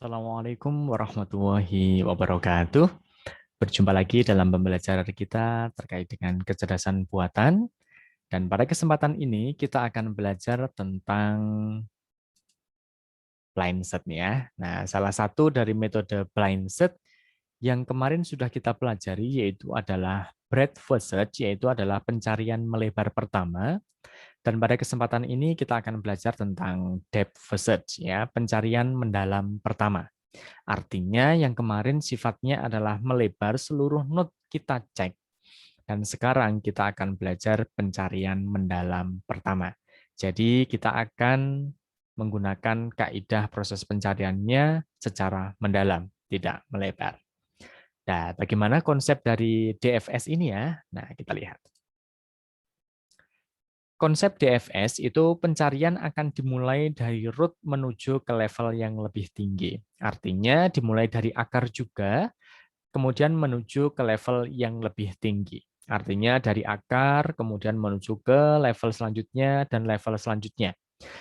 Assalamualaikum warahmatullahi wabarakatuh. Berjumpa lagi dalam pembelajaran kita terkait dengan kecerdasan buatan. Dan pada kesempatan ini kita akan belajar tentang blind set nih ya. Nah, salah satu dari metode blind set yang kemarin sudah kita pelajari yaitu adalah breadth first search, yaitu adalah pencarian melebar pertama. Dan pada kesempatan ini kita akan belajar tentang depth first search ya, pencarian mendalam pertama. Artinya yang kemarin sifatnya adalah melebar seluruh node kita cek. Dan sekarang kita akan belajar pencarian mendalam pertama. Jadi kita akan menggunakan kaidah proses pencariannya secara mendalam, tidak melebar. Nah, bagaimana konsep dari DFS ini ya? Nah, kita lihat. Konsep DFS itu pencarian akan dimulai dari root menuju ke level yang lebih tinggi. Artinya dimulai dari akar juga, kemudian menuju ke level yang lebih tinggi. Artinya dari akar, kemudian menuju ke level selanjutnya, dan level selanjutnya.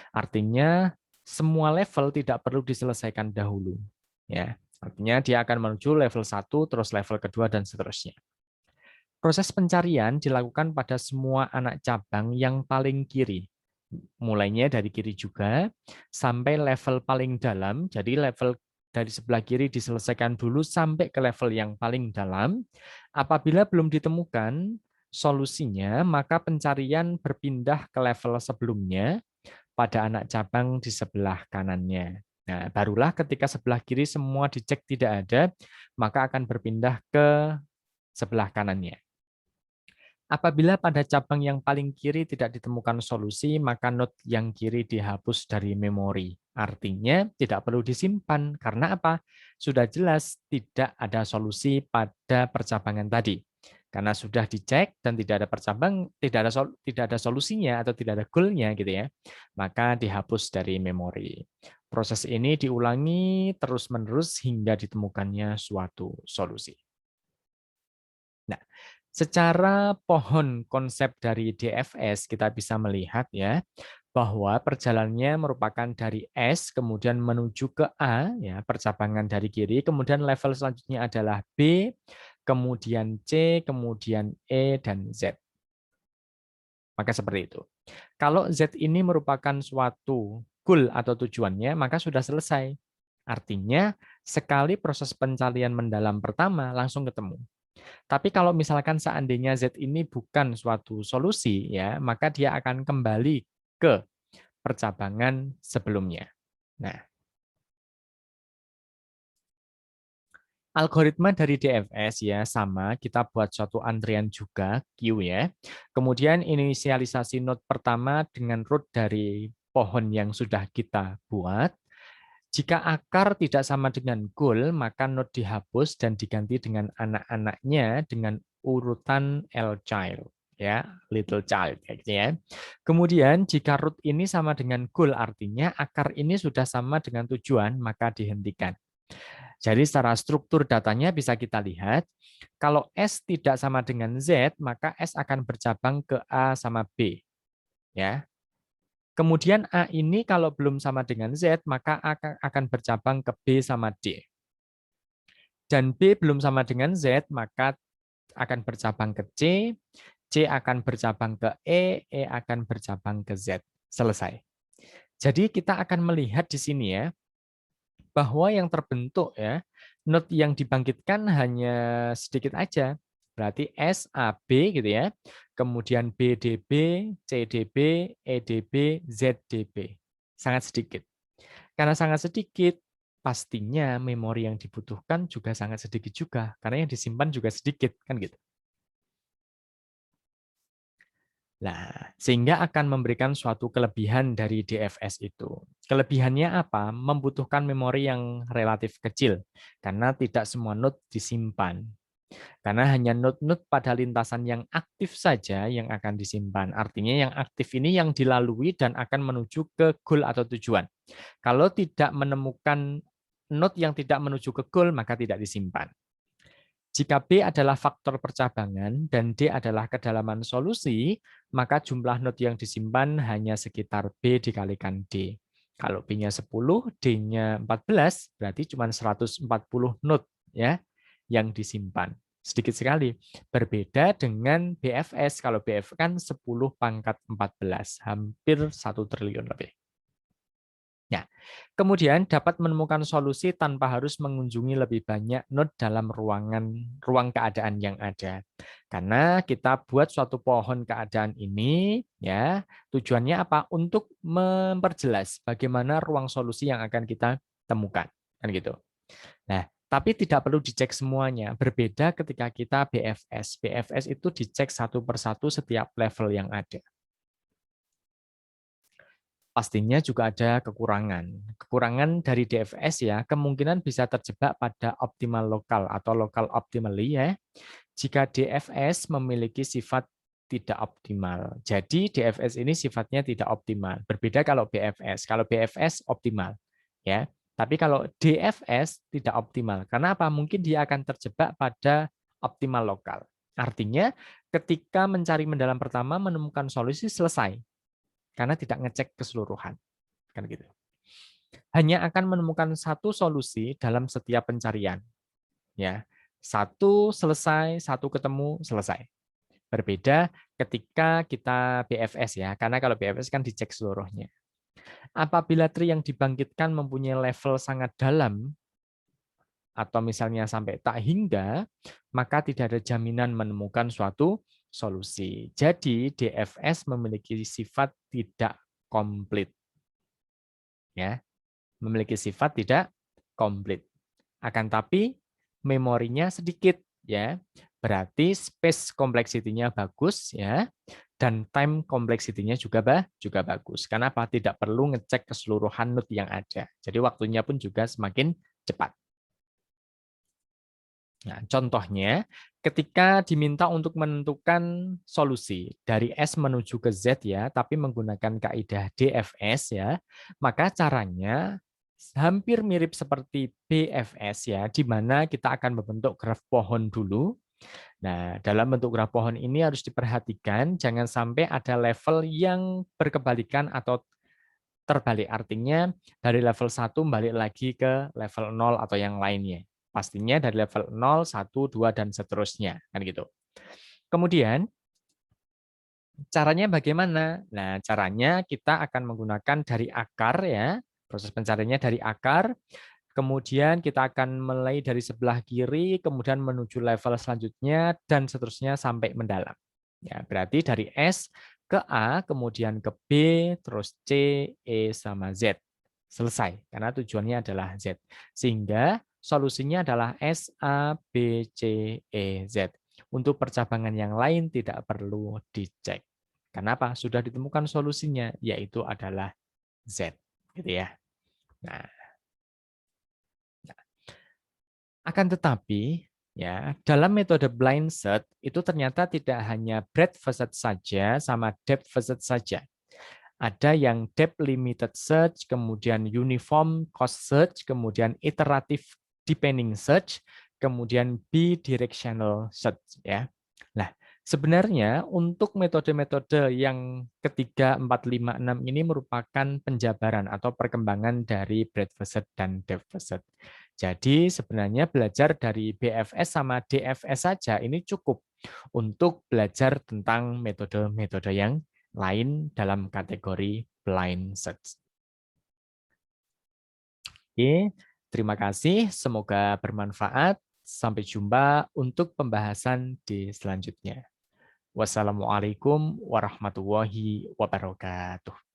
Artinya semua level tidak perlu diselesaikan dahulu. Ya, artinya dia akan menuju level 1, terus level kedua, dan seterusnya. Proses pencarian dilakukan pada semua anak cabang yang paling kiri. Mulainya dari kiri juga, sampai level paling dalam, jadi level dari sebelah kiri diselesaikan dulu sampai ke level yang paling dalam. Apabila belum ditemukan solusinya, maka pencarian berpindah ke level sebelumnya pada anak cabang di sebelah kanannya. Nah, barulah ketika sebelah kiri semua dicek tidak ada, maka akan berpindah ke sebelah kanannya. Apabila pada cabang yang paling kiri tidak ditemukan solusi, maka node yang kiri dihapus dari memori. Artinya tidak perlu disimpan. Karena apa? Sudah jelas tidak ada solusi pada percabangan tadi. Karena sudah dicek dan tidak ada percabang, tidak ada solusinya atau tidak ada goal-nya gitu ya. Maka dihapus dari memori. Proses ini diulangi terus-menerus hingga ditemukannya suatu solusi. Nah, secara pohon konsep dari DFS kita bisa melihat ya bahwa perjalanannya merupakan dari S kemudian menuju ke A ya, percabangan dari kiri, kemudian level selanjutnya adalah B, kemudian C, kemudian E dan Z. Maka seperti itu. Kalau Z ini merupakan suatu goal atau tujuannya, maka sudah selesai. Artinya sekali proses pencarian mendalam pertama langsung ketemu. Tapi kalau misalkan seandainya Z ini bukan suatu solusi, ya, maka dia akan kembali ke percabangan sebelumnya. Nah, algoritma dari DFS ya sama, kita buat suatu antrian juga, queue ya. Kemudian inisialisasi node pertama dengan root dari pohon yang sudah kita buat. Jika akar tidak sama dengan goal, maka node dihapus dan diganti dengan anak-anaknya dengan urutan L child, ya, little child, gitu ya. Kemudian jika root ini sama dengan goal, artinya akar ini sudah sama dengan tujuan, maka dihentikan. Jadi secara struktur datanya bisa kita lihat, kalau S tidak sama dengan Z, maka S akan bercabang ke A sama B, ya. Kemudian A ini kalau belum sama dengan Z, maka A akan bercabang ke B sama D. Dan B belum sama dengan Z, maka akan bercabang ke C akan bercabang ke E akan bercabang ke Z. Selesai. Jadi kita akan melihat di sini ya, bahwa yang terbentuk ya, node yang dibangkitkan hanya sedikit aja. Berarti SAB gitu ya. Kemudian BDB, CDB, EDB, ZDB. Sangat sedikit. Karena sangat sedikit, pastinya memori yang dibutuhkan juga sangat sedikit juga. Karena yang disimpan juga sedikit, kan gitu. Nah, sehingga akan memberikan suatu kelebihan dari DFS itu. Kelebihannya apa? Membutuhkan memori yang relatif kecil, karena tidak semua node disimpan. Karena hanya node-node pada lintasan yang aktif saja yang akan disimpan. Artinya yang aktif ini yang dilalui dan akan menuju ke goal atau tujuan. Kalau tidak menemukan node yang tidak menuju ke goal, maka tidak disimpan. Jika B adalah faktor percabangan dan D adalah kedalaman solusi, maka jumlah node yang disimpan hanya sekitar B dikalikan D. Kalau B-nya 10, D-nya 14, berarti cuma 140 node ya yang disimpan. Sedikit sekali. Berbeda dengan BFS. Kalau BF kan 10 pangkat 14, hampir 1 triliun lebih. Ya, kemudian dapat menemukan solusi tanpa harus mengunjungi lebih banyak node dalam ruang keadaan yang ada. Karena kita buat suatu pohon keadaan ini, ya tujuannya apa? Untuk memperjelas bagaimana ruang solusi yang akan kita temukan, kan gitu. Nah, tapi tidak perlu dicek semuanya. Berbeda ketika kita BFS. BFS itu dicek satu persatu setiap level yang ada. Pastinya juga ada kekurangan. Kekurangan dari DFS ya, kemungkinan bisa terjebak pada optimal lokal atau lokal optimally ya, jika DFS memiliki sifat tidak optimal. Jadi DFS ini sifatnya tidak optimal. Berbeda kalau BFS. Kalau BFS optimal ya. Tapi kalau DFS tidak optimal. Karena apa? Mungkin dia akan terjebak pada optimal lokal. Artinya ketika mencari mendalam pertama menemukan solusi selesai karena tidak ngecek keseluruhan. Kan gitu. Hanya akan menemukan satu solusi dalam setiap pencarian. Ya, satu selesai, satu ketemu, selesai. Berbeda ketika kita BFS ya, karena kalau BFS kan dicek seluruhnya. Apabila tree yang dibangkitkan mempunyai level sangat dalam, atau misalnya sampai tak hingga, maka tidak ada jaminan menemukan suatu solusi. Jadi DFS memiliki sifat tidak komplit. Ya, memiliki sifat tidak komplit. Akan tapi memorinya sedikit ya. Berarti space complexity-nya bagus ya dan time complexity-nya juga bagus. Kenapa? Tidak perlu ngecek keseluruhan node yang ada. Jadi waktunya pun juga semakin cepat. Nah, contohnya, ketika diminta untuk menentukan solusi dari S menuju ke Z ya, tapi menggunakan kaidah DFS ya, maka caranya hampir mirip seperti BFS ya, di mana kita akan membentuk graf pohon dulu. Nah, dalam bentuk graf pohon ini harus diperhatikan, jangan sampai ada level yang berkebalikan atau terbalik. Artinya dari level 1 balik lagi ke level 0 atau yang lainnya. Pastinya dari level 0, 1, 2, dan seterusnya. Kan gitu. Kemudian, caranya bagaimana? Nah, caranya kita akan menggunakan dari akar ya. Proses pencariannya dari akar. Kemudian kita akan mulai dari sebelah kiri, kemudian menuju level selanjutnya, dan seterusnya sampai mendalam. Ya, berarti dari S ke A, kemudian ke B, terus C, E, sama Z. Selesai, karena tujuannya adalah Z. Sehingga solusinya adalah S, A, B, C, E, Z. Untuk percabangan yang lain tidak perlu dicek. Kenapa? Sudah ditemukan solusinya, yaitu adalah Z. Gitu ya. Nah, akan tetapi, ya, dalam metode blind search itu ternyata tidak hanya breadth first saja sama depth first saja. Ada yang depth limited search, kemudian uniform cost search, kemudian iterative deepening search, kemudian bidirectional search ya. Nah, sebenarnya untuk metode-metode yang ketiga, 4, 5, 6 ini merupakan penjabaran atau perkembangan dari breadth first dan depth first. Jadi sebenarnya belajar dari BFS sama DFS saja ini cukup untuk belajar tentang metode-metode yang lain dalam kategori blind search. Oke, terima kasih. Semoga bermanfaat. Sampai jumpa untuk pembahasan di selanjutnya. Wassalamualaikum warahmatullahi wabarakatuh.